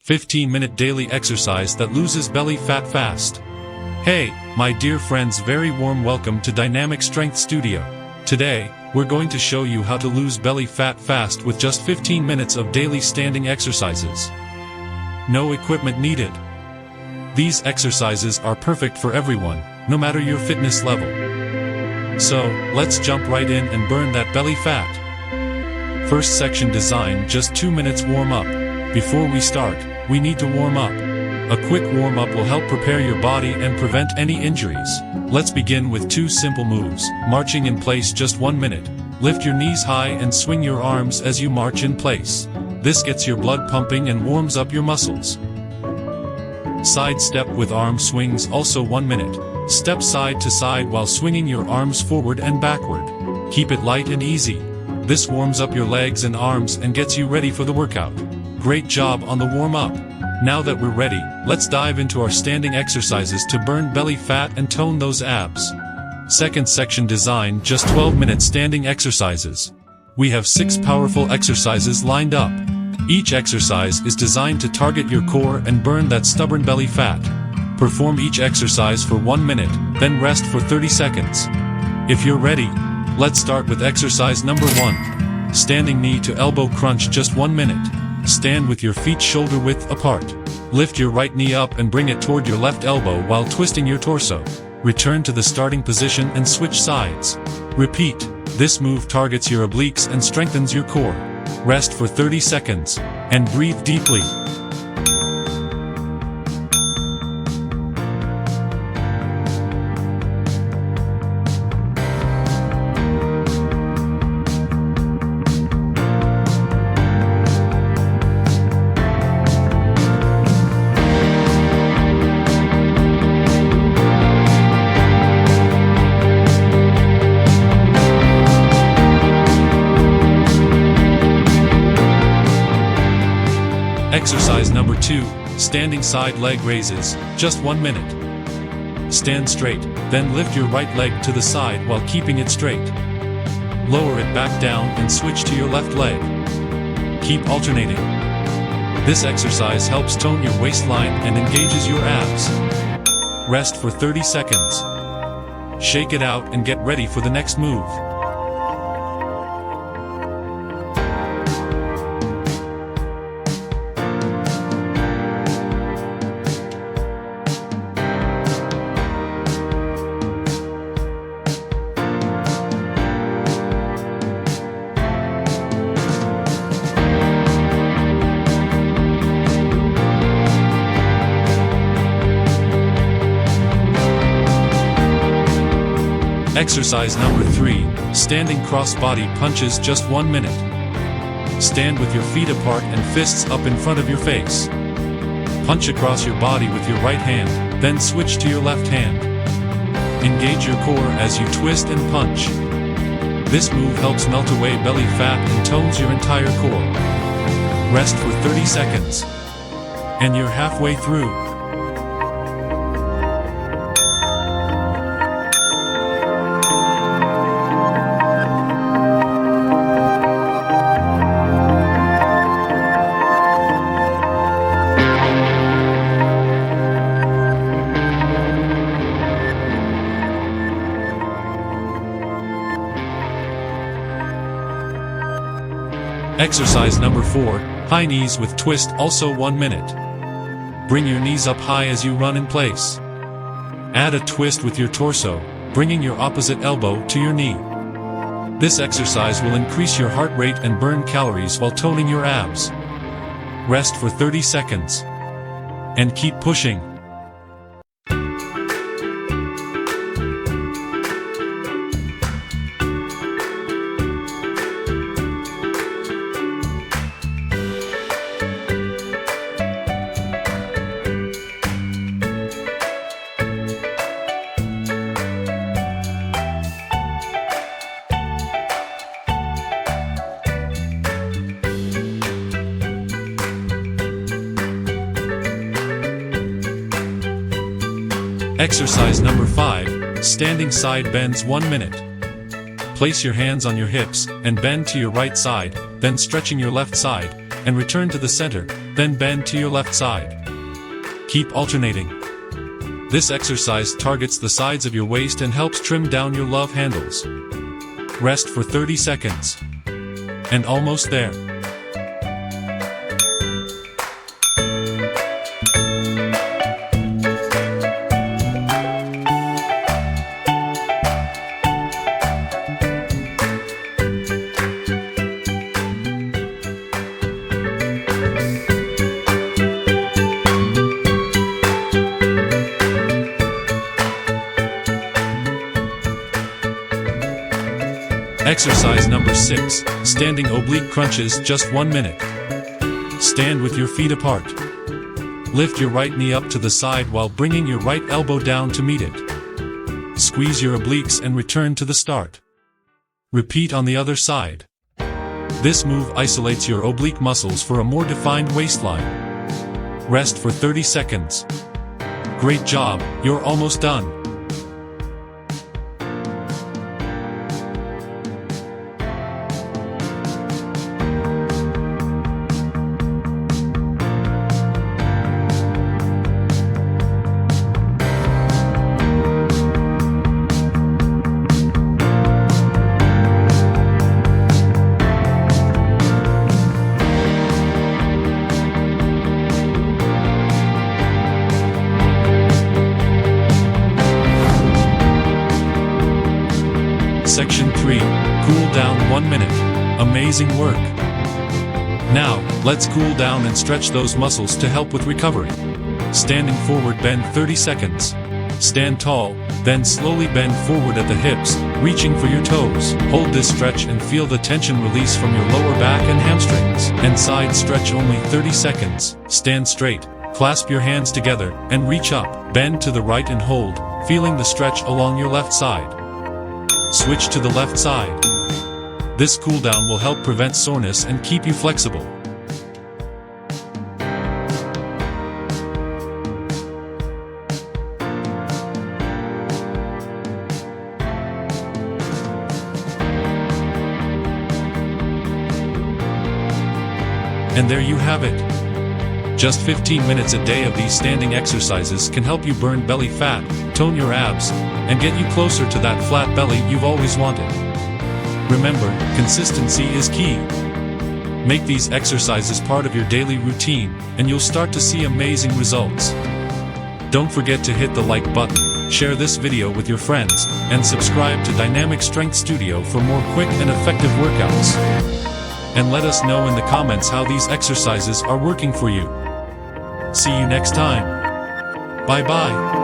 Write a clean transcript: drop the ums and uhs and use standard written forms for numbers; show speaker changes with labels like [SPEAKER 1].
[SPEAKER 1] 15-minute daily exercise that loses belly fat fast. Hey, my dear friends, very warm welcome to Dynamic Strength Studio. Today, we're going to show you how to lose belly fat fast with just 15 minutes of daily standing exercises. No equipment needed. These exercises are perfect for everyone, no matter your fitness level. So, let's jump right in and burn that belly fat. First section design, just 2 minutes warm up. Before we start, we need to warm up. A quick warm-up will help prepare your body and prevent any injuries. Let's begin with 2 simple moves. Marching in place, just 1 minute. Lift your knees high and swing your arms as you march in place. This gets your blood pumping and warms up your muscles. Side step with arm swings, also 1 minute. Step side to side while swinging your arms forward and backward. Keep it light and easy. This warms up your legs and arms and gets you ready for the workout. Great job on the warm-up. Now that we're ready, let's dive into our standing exercises to burn belly fat and tone those abs. Second section design, just 12-minute standing exercises. We have 6 powerful exercises lined up. Each exercise is designed to target your core and burn that stubborn belly fat. Perform each exercise for 1 minute, then rest for 30 seconds. If you're ready, let's start with exercise number 1. Standing knee to elbow crunch, just 1 minute. Stand with your feet shoulder width apart. Lift your right knee up and bring it toward your left elbow while twisting your torso. Return to the starting position and switch sides. Repeat. This move targets your obliques and strengthens your core. Rest for 30 seconds, and breathe deeply. Exercise number 2, standing side leg raises, just 1 minute. Stand straight, then lift your right leg to the side while keeping it straight. Lower it back down and switch to your left leg. Keep alternating. This exercise helps tone your waistline and engages your abs. Rest for 30 seconds. Shake it out and get ready for the next move. Exercise number 3, standing cross-body punches, just 1 minute. Stand with your feet apart and fists up in front of your face. Punch across your body with your right hand, then switch to your left hand. Engage your core as you twist and punch. This move helps melt away belly fat and tones your entire core. Rest for 30 seconds. And you're halfway through. Exercise number 4, high knees with twist, also 1 minute. Bring your knees up high as you run in place. Add a twist with your torso, bringing your opposite elbow to your knee. This exercise will increase your heart rate and burn calories while toning your abs. Rest for 30 seconds. And keep pushing. Exercise number 5, standing side bends 1 minute. Place your hands on your hips and bend to your right side, then stretching your left side, and return to the center, then bend to your left side. Keep alternating. This exercise targets the sides of your waist and helps trim down your love handles. Rest for 30 seconds. And almost there.
[SPEAKER 2] Exercise number 6, standing oblique crunches, just 1 minute. Stand with your feet apart. Lift your right knee up to the side while bringing your right elbow down to meet it. Squeeze your obliques and return to the start. Repeat on the other side. This move isolates your oblique muscles for a more defined waistline. Rest for 30 seconds. Great job, you're almost done.
[SPEAKER 1] Section 3. Cool down 1 minute. Amazing work. Now, let's cool down and stretch those muscles to help with recovery. Standing forward, bend 30 seconds. Stand tall, then slowly bend forward at the hips, reaching for your toes. Hold this stretch and feel the tension release from your lower back and hamstrings. And side stretch only 30 seconds. Stand straight, clasp your hands together, and reach up. Bend to the right and hold, feeling the stretch along your left side. Switch to the left side. This cooldown will help prevent soreness and keep you flexible. And there you have it. Just 15 minutes a day of these standing exercises can help you burn belly fat, tone your abs, and get you closer to that flat belly you've always wanted. Remember, consistency is key. Make these exercises part of your daily routine, and you'll start to see amazing results. Don't forget to hit the like button, share this video with your friends, and subscribe to Dynamic Strength Studio for more quick and effective workouts. And let us know in the comments how these exercises are working for you. See you next time. Bye-bye.